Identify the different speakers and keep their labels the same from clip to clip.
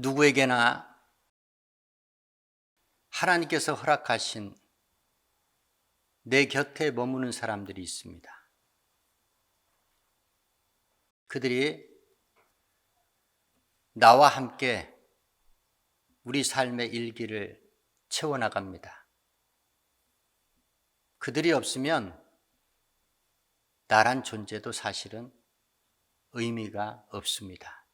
Speaker 1: 누구에게나 하나님께서 허락하신 내 곁에 머무는 사람들이 있습니다. 그들이 나와 함께 우리 삶의 일기를 채워나갑니다. 그들이 없으면 나란 존재도 사실은 의미가 없습니다.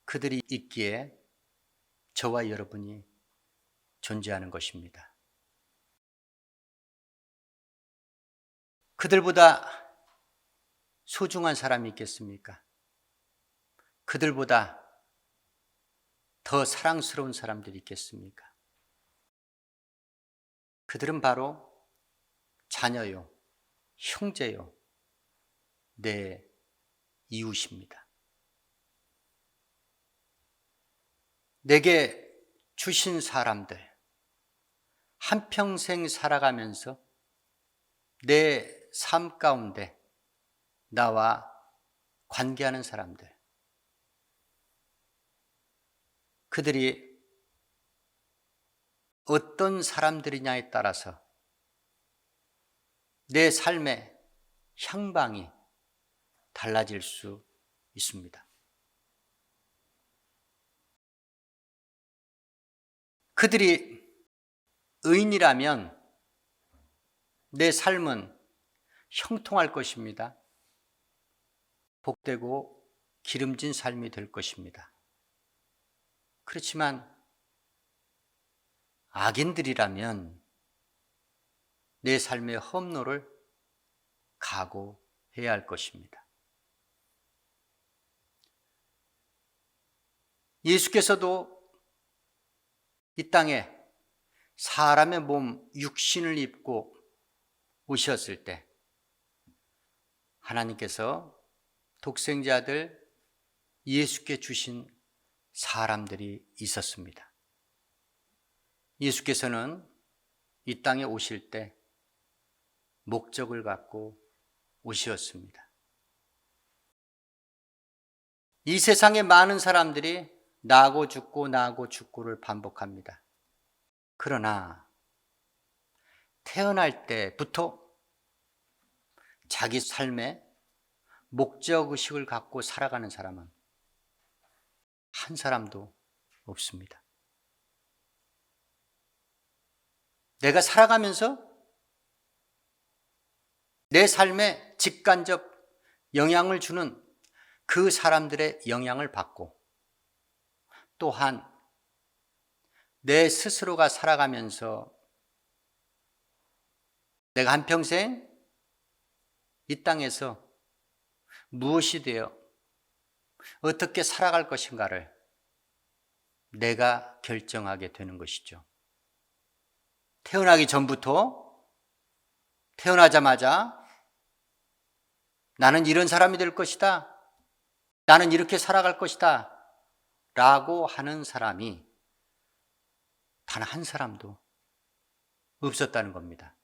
Speaker 1: 그들이 있기에 저와 여러분이 존재하는 것입니다. 그들보다 소중한 사람이 있겠습니까? 그들보다 더 사랑스러운 사람들이 있겠습니까? 그들은 바로 자녀요, 형제요, 내 이웃입니다. 내게 주신 사람들, 한평생 살아가면서 내 삶 가운데 나와 관계하는 사람들, 그들이 어떤 사람들이냐에 따라서 내 삶의 향방이 달라질 수 있습니다. 그들이 의인이라면 내 삶은 형통할 것입니다. 복되고 기름진 삶이 될 것입니다. 그렇지만 악인들이라면 내 삶의 험로를 각오해야 할 것입니다. 예수께서도 이 땅에 사람의 몸, 육신을 입고 오셨을 때 하나님께서 독생자들 예수께 주신 사람들이 있었습니다. 예수께서는 이 땅에 오실 때 목적을 갖고 오셨습니다. 이 세상에 많은 사람들이 나고 죽고를 반복합니다. 그러나 태어날 때부터 자기 삶에 목적의식을 갖고 살아가는 사람은 한 사람도 없습니다. 내가 살아가면서 내 삶에 직간접 영향을 주는 그 사람들의 영향을 받고, 또한 내 스스로가 살아가면서 내가 한평생 이 땅에서 무엇이 되어 어떻게 살아갈 것인가를 내가 결정하게 되는 것이죠. 태어나기 전부터, 태어나자마자 나는 이런 사람이 될 것이다, 나는 이렇게 살아갈 것이다 라고 하는 사람이 단 한 사람도 없었다는 겁니다.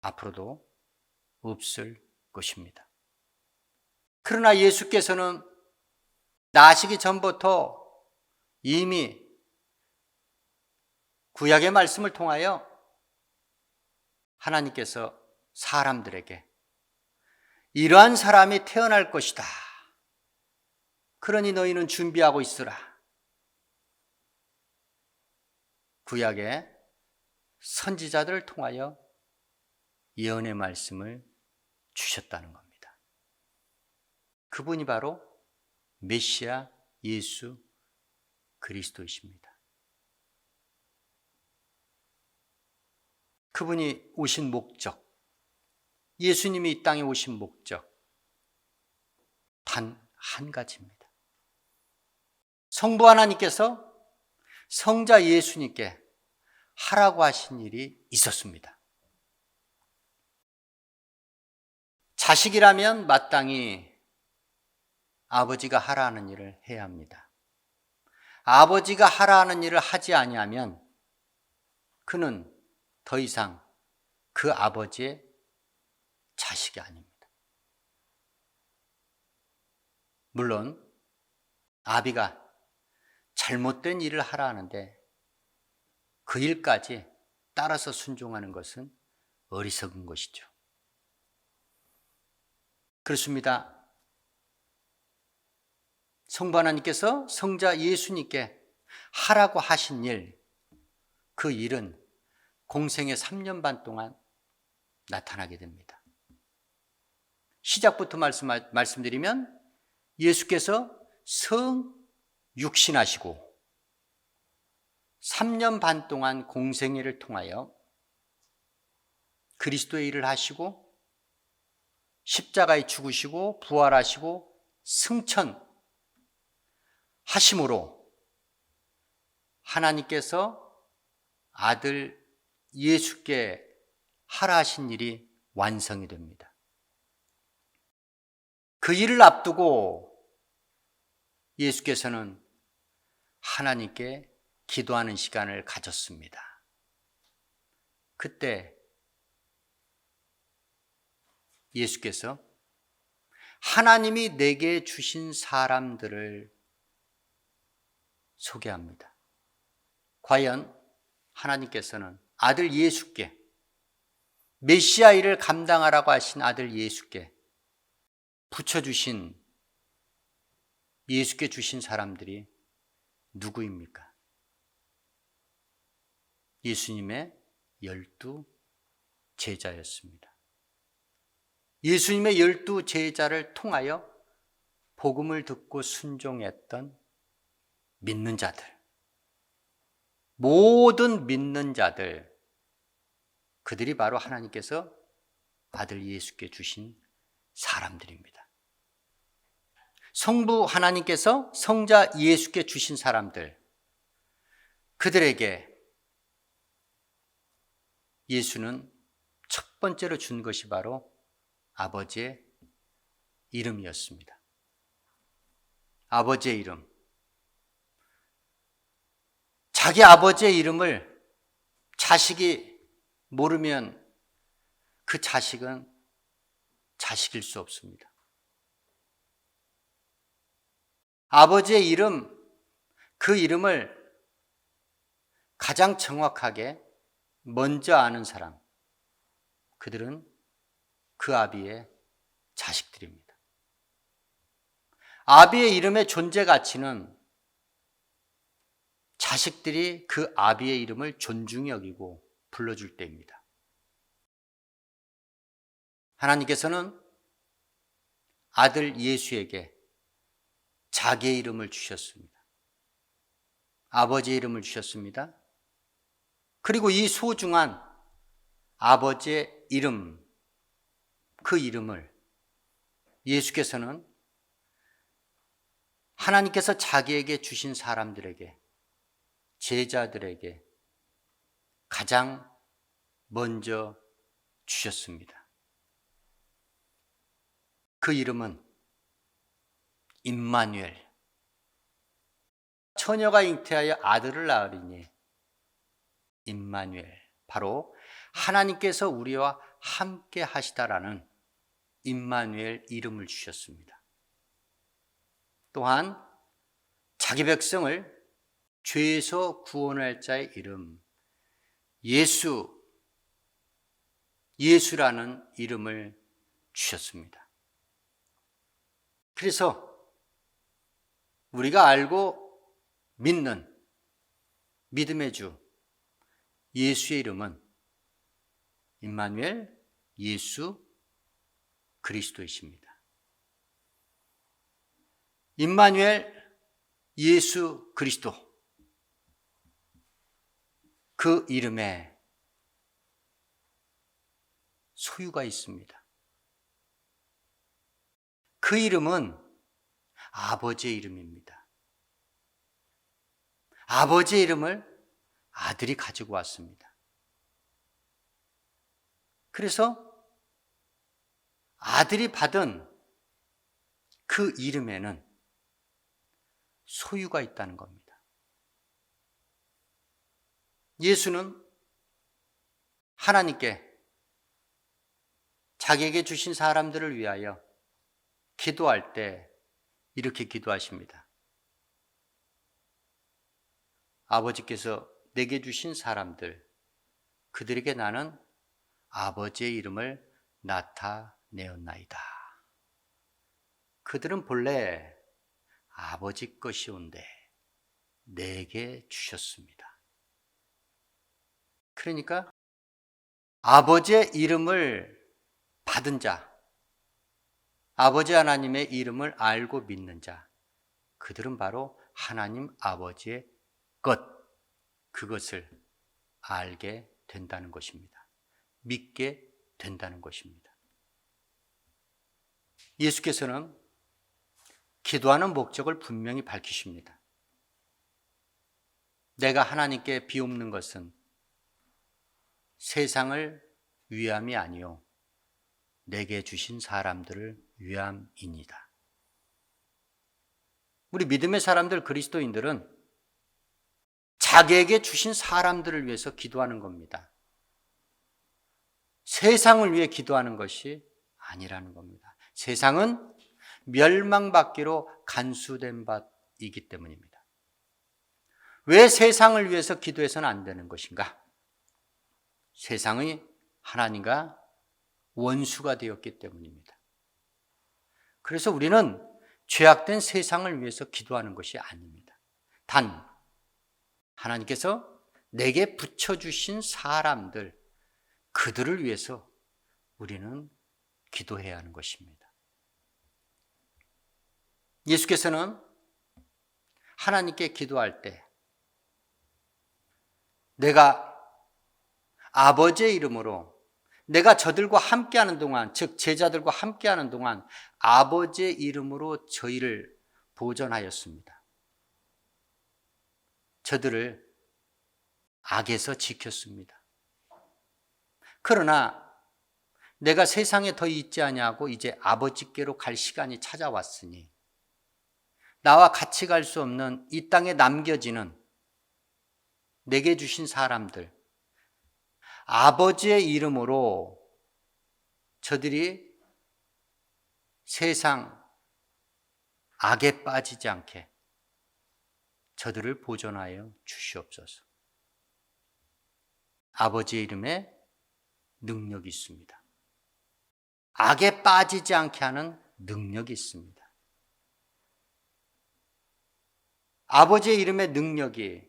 Speaker 1: 앞으로도 없을 것입니다. 그러나 예수께서는 나시기 전부터 이미 구약의 말씀을 통하여 하나님께서 사람들에게 이러한 사람이 태어날 것이다, 그러니 너희는 준비하고 있으라, 구약의 선지자들을 통하여 예언의 말씀을 주셨다는 겁니다. 그분이 바로 메시아 예수 그리스도이십니다. 그분이 오신 목적, 예수님이 이 땅에 오신 목적 단 한 가지입니다. 성부 하나님께서 성자 예수님께 하라고 하신 일이 있었습니다. 자식이라면 마땅히 아버지가 하라는 일을 해야 합니다. 아버지가 하라는 일을 하지 아니하면 그는 더 이상 그 아버지의 자식이 아닙니다. 물론 아비가 잘못된 일을 하라 하는데 그 일까지 따라서 순종하는 것은 어리석은 것이죠. 그렇습니다. 성부 하나님께서 성자 예수님께 하라고 하신 일, 그 일은 공생의 3년 반 동안 나타나게 됩니다. 시작부터 말씀드리면 예수께서 성육신하시고 3년 반 동안 공생애를 통하여 그리스도의 일을 하시고 십자가에 죽으시고 부활하시고 승천하심으로 하나님께서 아들 예수께 하라 하신 일이 완성이 됩니다. 그 일을 앞두고 예수께서는 하나님께 기도하는 시간을 가졌습니다. 그때 예수께서 하나님이 내게 주신 사람들을 소개합니다. 과연 하나님께서는 아들 예수께, 메시아 일을 감당하라고 하신 아들 예수께 붙여주신, 예수께 주신 사람들이 누구입니까? 예수님의 12 제자였습니다. 예수님의 12 제자를 통하여 복음을 듣고 순종했던 믿는 자들, 모든 믿는 자들, 그들이 바로 하나님께서 아들 예수께 주신 사람들입니다. 성부 하나님께서 성자 예수께 주신 사람들, 그들에게 예수는 첫 번째로 준 것이 바로 아버지의 이름이었습니다. 아버지의 이름. 자기 아버지의 이름을 자식이 모르면 그 자식은 자식일 수 없습니다. 아버지의 이름, 그 이름을 가장 정확하게 먼저 아는 사람, 그들은 그 아비의 자식들입니다. 아비의 이름의 존재 가치는 자식들이 그 아비의 이름을 존중히 여기고 불러줄 때입니다. 하나님께서는 아들 예수에게 자기의 이름을 주셨습니다. 아버지의 이름을 주셨습니다. 그리고 이 소중한 아버지의 이름, 그 이름을 예수께서는 하나님께서 자기에게 주신 사람들에게, 제자들에게 가장 먼저 주셨습니다. 그 이름은 임마누엘. 처녀가 잉태하여 아들을 낳으리니 임마누엘, 바로 하나님께서 우리와 함께 하시다라는 임마누엘 이름을 주셨습니다. 또한 자기 백성을 죄에서 구원할 자의 이름, 예수라는 이름을 주셨습니다. 그래서 우리가 알고 믿는 믿음의 주 예수의 이름은 임마누엘, 예수 그리스도이십니다. 임마누엘, 예수 그리스도, 그 이름에 소유가 있습니다. 그 이름은 아버지의 이름입니다. 아버지의 이름을 아들이 가지고 왔습니다. 그래서 아들이 받은 그 이름에는 소유가 있다는 겁니다. 예수는 하나님께 자기에게 주신 사람들을 위하여 기도할 때 이렇게 기도하십니다. 아버지께서 내게 주신 사람들, 그들에게 나는 아버지의 이름을 나타내었나이다. 그들은 본래 아버지 것이온데 내게 주셨습니다. 그러니까 아버지의 이름을 받은 자, 아버지 하나님의 이름을 알고 믿는 자, 그들은 바로 하나님 아버지의 것, 그것을 알게 된다는 것입니다. 믿게 된다는 것입니다. 예수께서는 기도하는 목적을 분명히 밝히십니다. 내가 하나님께 비옵는 것은 세상을 위함이 아니요 내게 주신 사람들을 위함이니이다. 우리 믿음의 사람들, 그리스도인들은 자기에게 주신 사람들을 위해서 기도하는 겁니다. 세상을 위해 기도하는 것이 아니라는 겁니다. 세상은 멸망받기로 간수된 바이기 때문입니다. 왜 세상을 위해서 기도해서는 안 되는 것인가? 세상이 하나님과 원수가 되었기 때문입니다. 그래서 우리는 죄악된 세상을 위해서 기도하는 것이 아닙니다. 단 하나님께서 내게 붙여주신 사람들, 그들을 위해서 우리는 기도해야 하는 것입니다. 예수께서는 하나님께 기도할 때 내가 아버지의 이름으로 내가 저들과 함께하는 동안, 즉 제자들과 함께하는 동안 아버지의 이름으로 저희를 보존하였습니다. 저들을 악에서 지켰습니다. 그러나 내가 세상에 더 있지 아니하고 이제 아버지께로 갈 시간이 찾아왔으니 나와 같이 갈 수 없는 이 땅에 남겨지는 내게 주신 사람들, 아버지의 이름으로 저들이 세상 악에 빠지지 않게 저들을 보존하여 주시옵소서. 아버지의 이름에 능력이 있습니다. 악에 빠지지 않게 하는 능력이 있습니다. 아버지의 이름의 능력이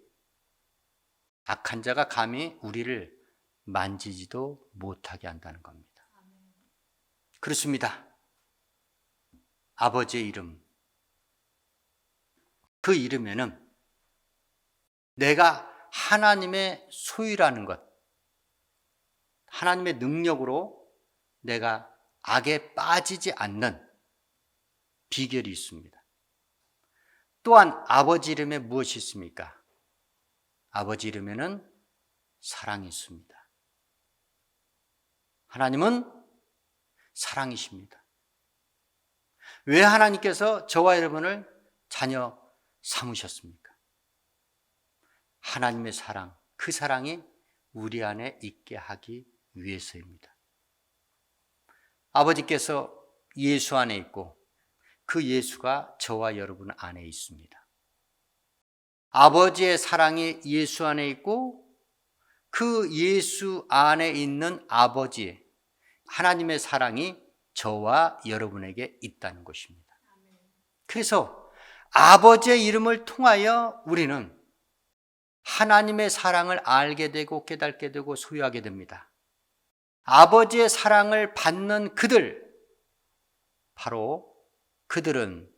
Speaker 1: 악한 자가 감히 우리를 만지지도 못하게 한다는 겁니다. 그렇습니다. 아버지의 이름, 그 이름에는 내가 하나님의 소유라는 것, 하나님의 능력으로 내가 악에 빠지지 않는 비결이 있습니다. 또한 아버지 이름에 무엇이 있습니까? 아버지 이름에는 사랑이 있습니다. 하나님은 사랑이십니다. 왜 하나님께서 저와 여러분을 자녀 삼으셨습니까? 하나님의 사랑, 그 사랑이 우리 안에 있게 하기 위해서입니다. 아버지께서 예수 안에 있고 그 예수가 저와 여러분 안에 있습니다. 아버지의 사랑이 예수 안에 있고 그 예수 안에 있는 아버지, 하나님의 사랑이 저와 여러분에게 있다는 것입니다. 그래서 아버지의 이름을 통하여 우리는 하나님의 사랑을 알게 되고 깨닫게 되고 소유하게 됩니다. 아버지의 사랑을 받는 그들, 바로 그들은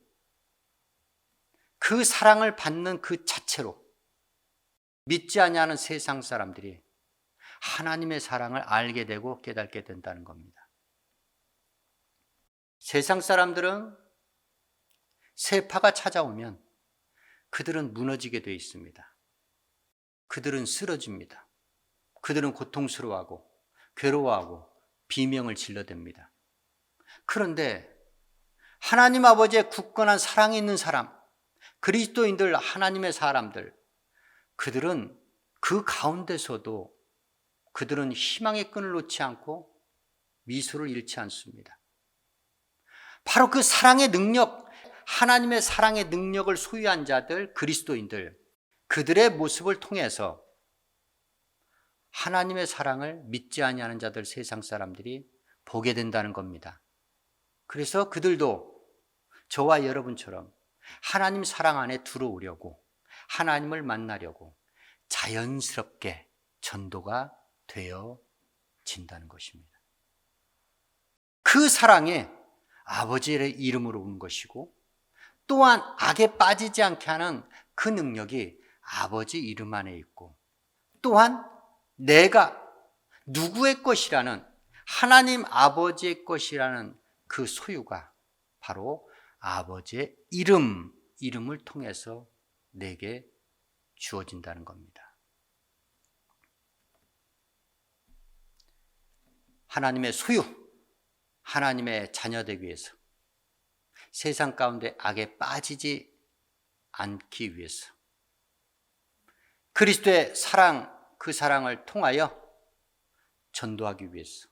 Speaker 1: 그 사랑을 받는 그 자체로 믿지 아니하는 세상 사람들이 하나님의 사랑을 알게 되고 깨닫게 된다는 겁니다. 세상 사람들은 세파가 찾아오면 그들은 무너지게 되어 있습니다. 그들은 쓰러집니다. 그들은 고통스러워하고 괴로워하고 비명을 질러댑니다. 그런데 하나님 아버지의 굳건한 사랑이 있는 사람, 그리스도인들, 하나님의 사람들, 그들은 그 가운데서도 그들은 희망의 끈을 놓지 않고 미소를 잃지 않습니다. 바로 그 사랑의 능력, 하나님의 사랑의 능력을 소유한 자들, 그리스도인들, 그들의 모습을 통해서 하나님의 사랑을 믿지 아니하는 자들, 세상 사람들이 보게 된다는 겁니다. 그래서 그들도 저와 여러분처럼 하나님 사랑 안에 들어오려고, 하나님을 만나려고 자연스럽게 전도가 되어진다는 것입니다. 그 사랑에 아버지의 이름으로 온 것이고, 또한 악에 빠지지 않게 하는 그 능력이 아버지 이름 안에 있고, 또한 내가 누구의 것이라는, 하나님 아버지의 것이라는 그 소유가 바로 아버지의 이름을 통해서 내게 주어진다는 겁니다. 하나님의 소유, 하나님의 자녀되기 위해서, 세상 가운데 악에 빠지지 않기 위해서, 그리스도의 사랑, 그 사랑을 통하여 전도하기 위해서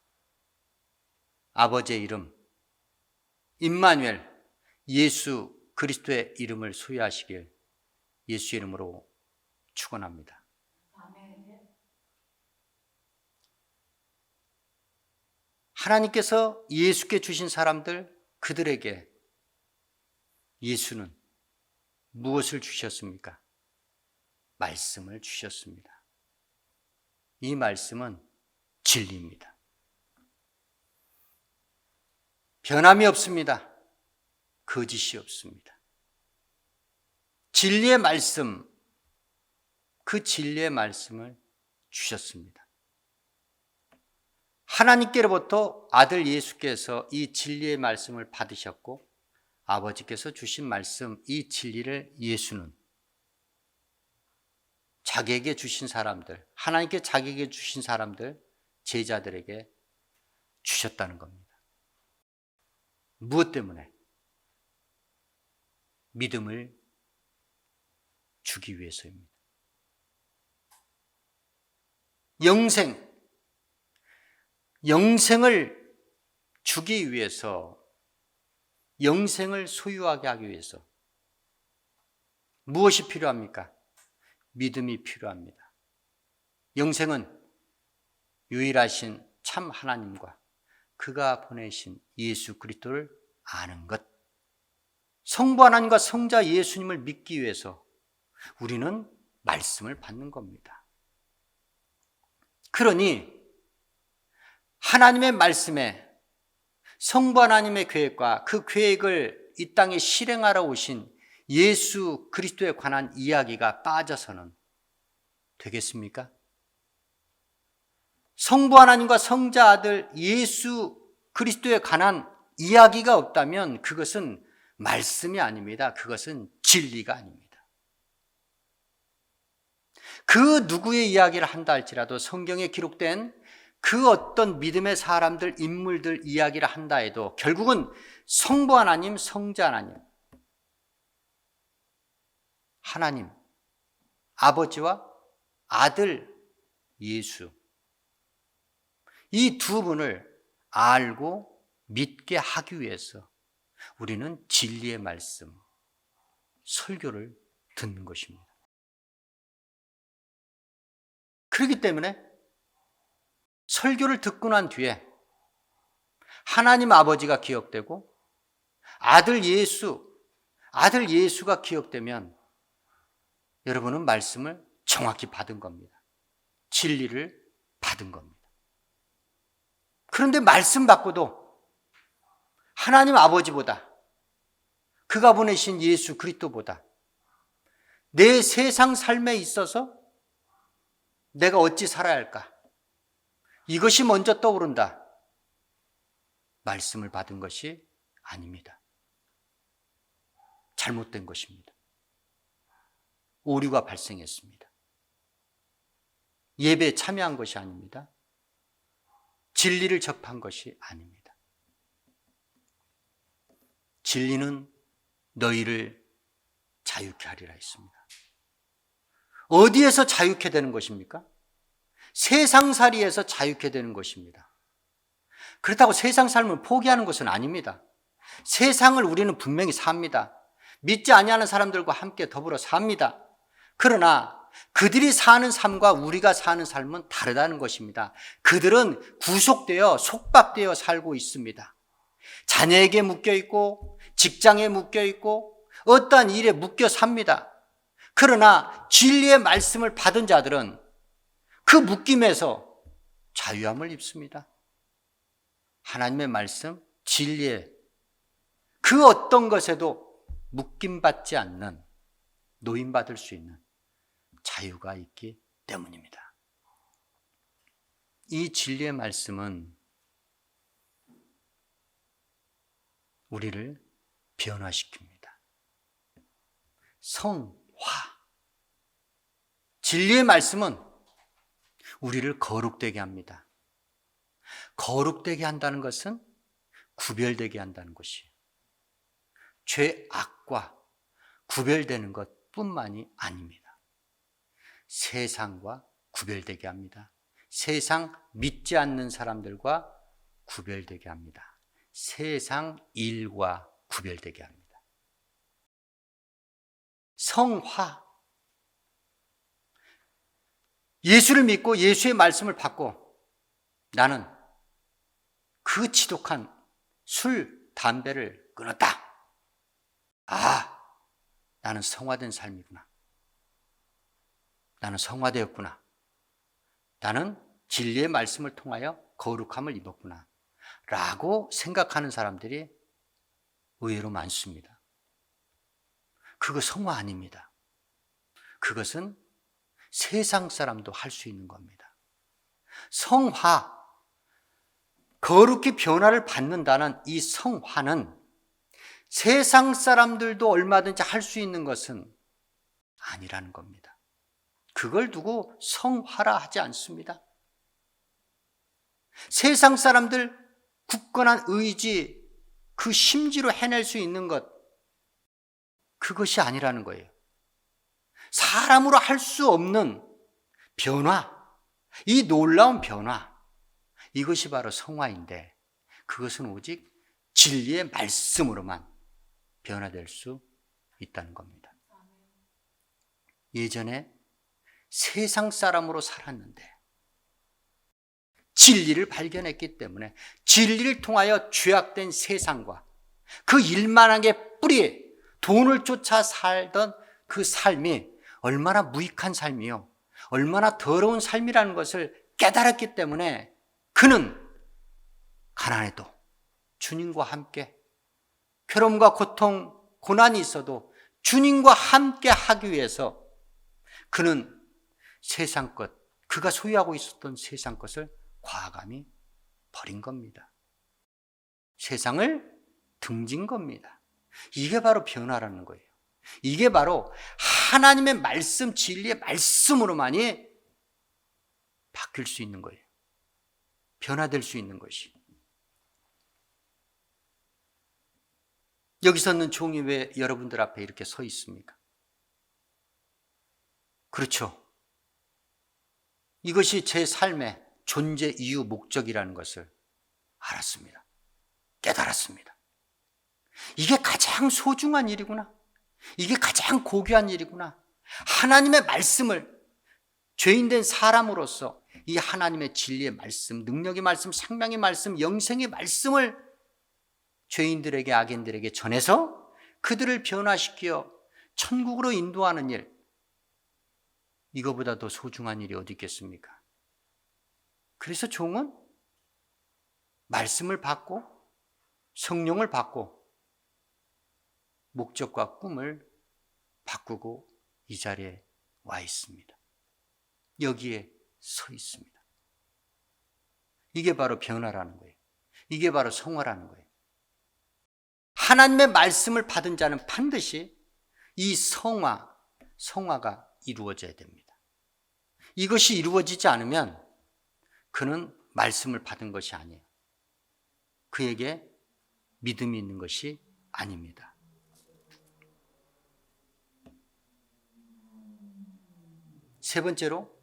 Speaker 1: 아버지의 이름, 임마누엘, 예수 그리스도의 이름을 소유하시길 예수 이름으로 축원합니다. 하나님께서 예수께 주신 사람들, 그들에게 예수는 무엇을 주셨습니까? 말씀을 주셨습니다. 이 말씀은 진리입니다. 변함이 없습니다. 거짓이 없습니다. 진리의 말씀, 그 진리의 말씀을 주셨습니다. 하나님께로부터 아들 예수께서 이 진리의 말씀을 받으셨고, 아버지께서 주신 말씀, 이 진리를 예수는 자기에게 주신 사람들, 하나님께 자기에게 주신 사람들, 제자들에게 주셨다는 겁니다. 무엇 때문에? 믿음을 주기 위해서입니다. 영생을 주기 위해서, 영생을 소유하게 하기 위해서 무엇이 필요합니까? 믿음이 필요합니다. 영생은 유일하신 참 하나님과 그가 보내신 예수 그리스도를 아는 것, 성부 하나님과 성자 예수님을 믿기 위해서 우리는 말씀을 받는 겁니다. 그러니 하나님의 말씀에 성부 하나님의 계획과 그 계획을 이 땅에 실행하러 오신 예수 그리스도에 관한 이야기가 빠져서는 되겠습니까? 성부 하나님과 성자 아들 예수 그리스도에 관한 이야기가 없다면 그것은 말씀이 아닙니다. 그것은 진리가 아닙니다. 그 누구의 이야기를 한다 할지라도 성경에 기록된 그 어떤 믿음의 사람들, 인물들 이야기를 한다 해도 결국은 성부 하나님, 성자 하나님, 하나님, 아버지와 아들 예수, 이 두 분을 알고 믿게 하기 위해서 우리는 진리의 말씀, 설교를 듣는 것입니다. 그렇기 때문에 설교를 듣고 난 뒤에 하나님 아버지가 기억되고 아들 예수가 기억되면 여러분은 말씀을 정확히 받은 겁니다. 진리를 받은 겁니다. 그런데 말씀 받고도 하나님 아버지보다, 그가 보내신 예수 그리스도보다 내 세상 삶에 있어서 내가 어찌 살아야 할까? 이것이 먼저 떠오른다. 말씀을 받은 것이 아닙니다. 잘못된 것입니다. 오류가 발생했습니다. 예배에 참여한 것이 아닙니다. 진리를 접한 것이 아닙니다. 진리는 너희를 자유케 하리라 했습니다. 어디에서 자유케 되는 것입니까? 세상살이에서 자유케 되는 것입니다. 그렇다고 세상 삶을 포기하는 것은 아닙니다. 세상을 우리는 분명히 삽니다. 믿지 아니하는 사람들과 함께 더불어 삽니다. 그러나 그들이 사는 삶과 우리가 사는 삶은 다르다는 것입니다. 그들은 구속되어 속박되어 살고 있습니다. 자녀에게 묶여 있고 직장에 묶여 있고 어떠한 일에 묶여 삽니다. 그러나 진리의 말씀을 받은 자들은 그 묶임에서 자유함을 입습니다. 하나님의 말씀, 진리의 그 어떤 것에도 묶임받지 않는, 노임받을 수 있는 자유가 있기 때문입니다. 이 진리의 말씀은 우리를 변화시킵니다. 성화. 진리의 말씀은 우리를 거룩되게 합니다. 거룩되게 한다는 것은 구별되게 한다는 것이에요. 죄악과 구별되는 것뿐만이 아닙니다. 세상과 구별되게 합니다. 세상 믿지 않는 사람들과 구별되게 합니다. 세상 일과 구별되게 합니다. 성화. 예수를 믿고 예수의 말씀을 받고 나는 그 지독한 술, 담배를 끊었다. 나는 성화된 삶이구나. 나는 성화되었구나. 나는 진리의 말씀을 통하여 거룩함을 입었구나. 라고 생각하는 사람들이 의외로 많습니다. 그거 성화 아닙니다. 그것은 세상 사람도 할 수 있는 겁니다. 성화, 거룩히 변화를 받는다는 이 성화는 세상 사람들도 얼마든지 할 수 있는 것은 아니라는 겁니다. 그걸 두고 성화라 하지 않습니다. 세상 사람들 굳건한 의지, 그 심지로 해낼 수 있는 것, 그것이 아니라는 거예요. 사람으로 할 수 없는 변화, 이 놀라운 변화, 이것이 바로 성화인데 그것은 오직 진리의 말씀으로만 변화될 수 있다는 겁니다. 예전에 세상 사람으로 살았는데 진리를 발견했기 때문에 진리를 통하여 죄악된 세상과 그 일만하게 뿌리, 돈을 쫓아 살던 그 삶이 얼마나 무익한 삶이요, 얼마나 더러운 삶이라는 것을 깨달았기 때문에 그는 가난해도 주님과 함께, 괴로움과 고통, 고난이 있어도 주님과 함께 하기 위해서 그는 세상 것, 그가 소유하고 있었던 세상 것을 과감히 버린 겁니다. 세상을 등진 겁니다. 이게 바로 변화라는 거예요. 이게 바로 하나님의 말씀, 진리의 말씀으로만이 바뀔 수 있는 거예요. 변화될 수 있는 것이. 여기 서는 종이 왜 여러분들 앞에 이렇게 서 있습니까? 그렇죠. 이것이 제 삶의 존재 이유, 목적이라는 것을 알았습니다. 깨달았습니다. 이게 가장 소중한 일이구나. 이게 가장 고귀한 일이구나. 하나님의 말씀을 죄인된 사람으로서 이 하나님의 진리의 말씀, 능력의 말씀, 생명의 말씀, 영생의 말씀을 죄인들에게, 악인들에게 전해서 그들을 변화시켜 천국으로 인도하는 일, 이거보다 더 소중한 일이 어디 있겠습니까? 그래서 종은 말씀을 받고 성령을 받고 목적과 꿈을 바꾸고 이 자리에 와 있습니다. 여기에 서 있습니다. 이게 바로 변화라는 거예요. 이게 바로 성화라는 거예요. 하나님의 말씀을 받은 자는 반드시 이 성화가 이루어져야 됩니다. 이것이 이루어지지 않으면 그는 말씀을 받은 것이 아니에요. 그에게 믿음이 있는 것이 아닙니다. 세 번째로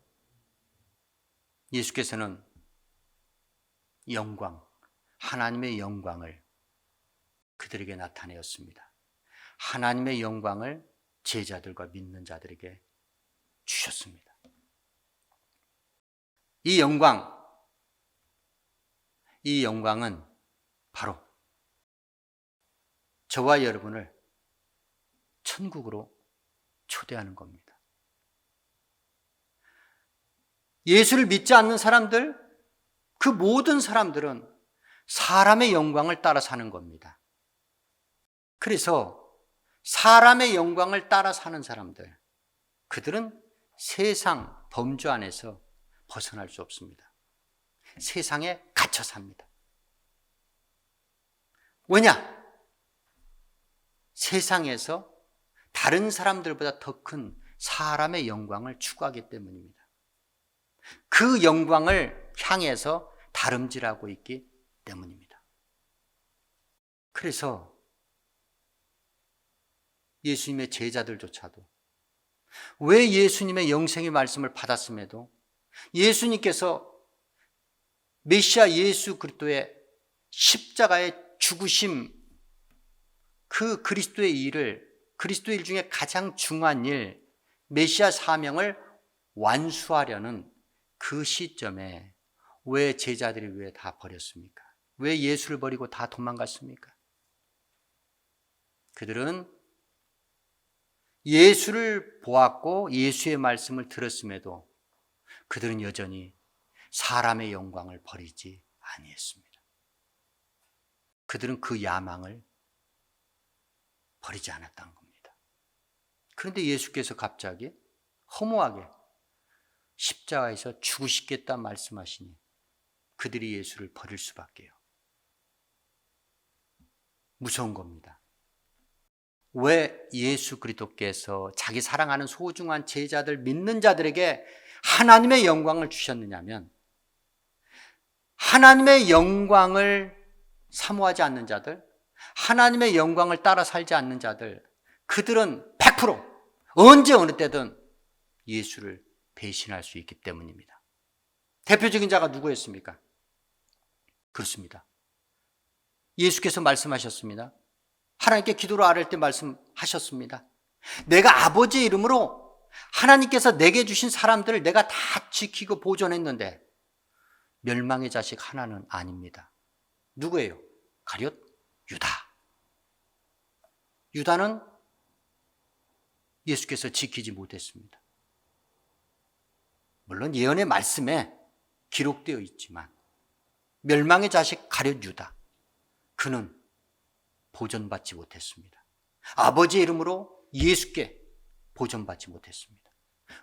Speaker 1: 예수께서는 영광, 하나님의 영광을 그들에게 나타내었습니다. 하나님의 영광을 제자들과 믿는 자들에게 주셨습니다. 이 영광은 바로 저와 여러분을 천국으로 초대하는 겁니다. 예수를 믿지 않는 사람들, 그 모든 사람들은 사람의 영광을 따라 사는 겁니다. 그래서 사람의 영광을 따라 사는 사람들, 그들은 세상 범주 안에서 벗어날 수 없습니다. 세상에 갇혀 삽니다. 왜냐? 세상에서 다른 사람들보다 더 큰 사람의 영광을 추구하기 때문입니다. 그 영광을 향해서 다름질하고 있기 때문입니다. 그래서 예수님의 제자들조차도 왜 예수님의 영생의 말씀을 받았음에도 예수님께서 메시아 예수 그리스도의 십자가의 죽으심, 그 그리스도의 일을, 그리스도의 일 중에 가장 중요한 일, 메시아 사명을 완수하려는 그 시점에 왜 제자들이 왜 다 버렸습니까? 왜 예수를 버리고 다 도망갔습니까? 그들은 예수를 보았고 예수의 말씀을 들었음에도 그들은 여전히 사람의 영광을 버리지 아니했습니다. 그들은 그 야망을 버리지 않았다는 겁니다. 그런데 예수께서 갑자기 허무하게 십자가에서 죽으시겠다 말씀하시니 그들이 예수를 버릴 수밖에요. 무서운 겁니다. 왜 예수 그리스도께서 자기 사랑하는 소중한 제자들, 믿는 자들에게 하나님의 영광을 주셨느냐면, 하나님의 영광을 사모하지 않는 자들, 하나님의 영광을 따라 살지 않는 자들, 그들은 100% 언제 어느 때든 예수를 배신할 수 있기 때문입니다. 대표적인 자가 누구였습니까? 그렇습니다. 예수께서 말씀하셨습니다. 하나님께 기도로 아뢰을 때 말씀하셨습니다. 내가 아버지의 이름으로 하나님께서 내게 주신 사람들을 내가 다 지키고 보존했는데 멸망의 자식 하나는 아닙니다. 누구예요? 가룟 유다. 유다는 예수께서 지키지 못했습니다. 물론 예언의 말씀에 기록되어 있지만 멸망의 자식 가룟 유다, 그는 보존받지 못했습니다. 아버지의 이름으로 예수께 보존받지 못했습니다.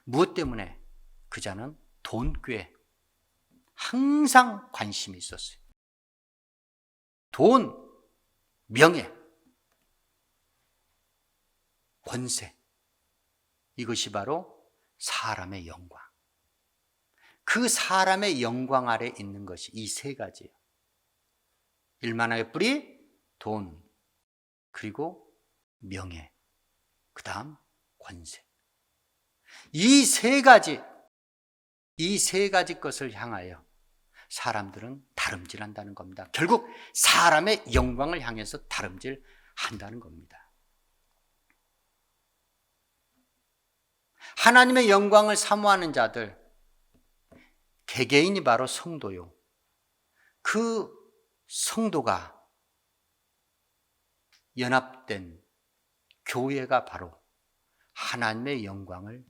Speaker 1: 무엇 때문에? 그 자는 돈꾀에 항상 관심이 있었어요. 돈, 명예, 권세, 이것이 바로 사람의 영광. 그 사람의 영광 아래 있는 것이 이 세 가지예요. 일만하의 뿌리, 돈, 그리고 명예, 그 다음 권세. 이 세 가지 것을 향하여 사람들은 다름질한다는 겁니다. 결국 사람의 영광을 향해서 다름질한다는 겁니다. 하나님의 영광을 사모하는 자들, 개개인이 바로 성도요. 그 성도가 연합된 교회가 바로 하나님의 영광을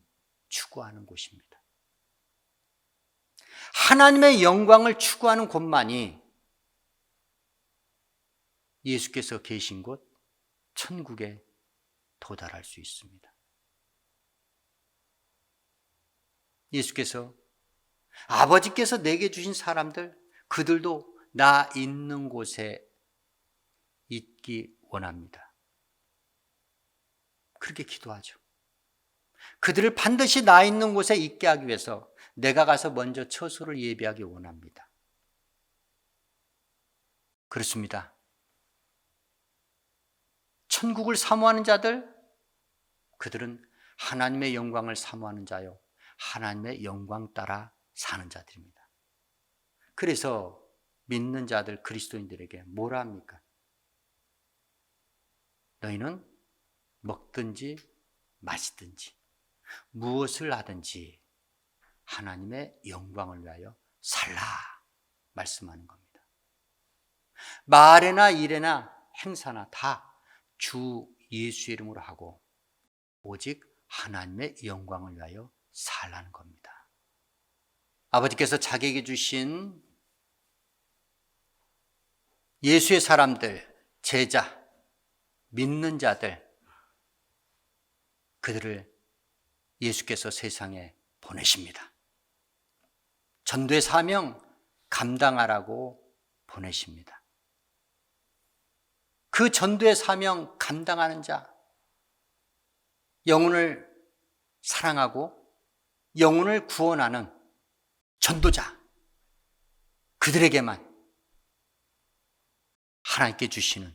Speaker 1: 추구하는 곳입니다. 하나님의 영광을 추구하는 곳만이 예수께서 계신 곳 천국에 도달할 수 있습니다. 예수께서 아버지께서 내게 주신 사람들, 그들도 나 있는 곳에 있기 원합니다. 그렇게 기도하죠. 그들을 반드시 나 있는 곳에 있게 하기 위해서 내가 가서 먼저 처소를 예비하기 원합니다. 그렇습니다. 천국을 사모하는 자들, 그들은 하나님의 영광을 사모하는 자요, 하나님의 영광 따라 사는 자들입니다. 그래서 믿는 자들, 그리스도인들에게 뭐라 합니까? 너희는 먹든지 마시든지 무엇을 하든지 하나님의 영광을 위하여 살라 말씀하는 겁니다. 말에나 일에나 행사나 다 주 예수의 이름으로 하고 오직 하나님의 영광을 위하여 살라는 겁니다. 아버지께서 자기에게 주신 예수의 사람들, 제자, 믿는 자들, 그들을 예수께서 세상에 보내십니다. 전도의 사명 감당하라고 보내십니다. 그 전도의 사명 감당하는 자, 영혼을 사랑하고 영혼을 구원하는 전도자, 그들에게만 하나님께 주시는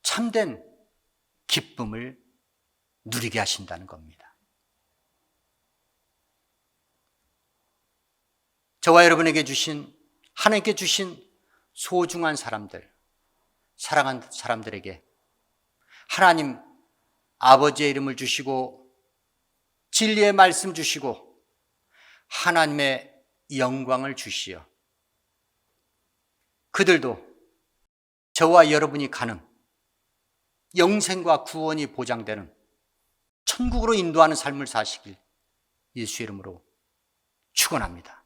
Speaker 1: 참된 기쁨을 누리게 하신다는 겁니다. 저와 여러분에게 주신, 하나님께 주신 소중한 사람들, 사랑하는 사람들에게 하나님 아버지의 이름을 주시고 진리의 말씀 주시고 하나님의 영광을 주시어 그들도 저와 여러분이 가는 영생과 구원이 보장되는 천국으로 인도하는 삶을 사시길 예수의 이름으로 축원합니다.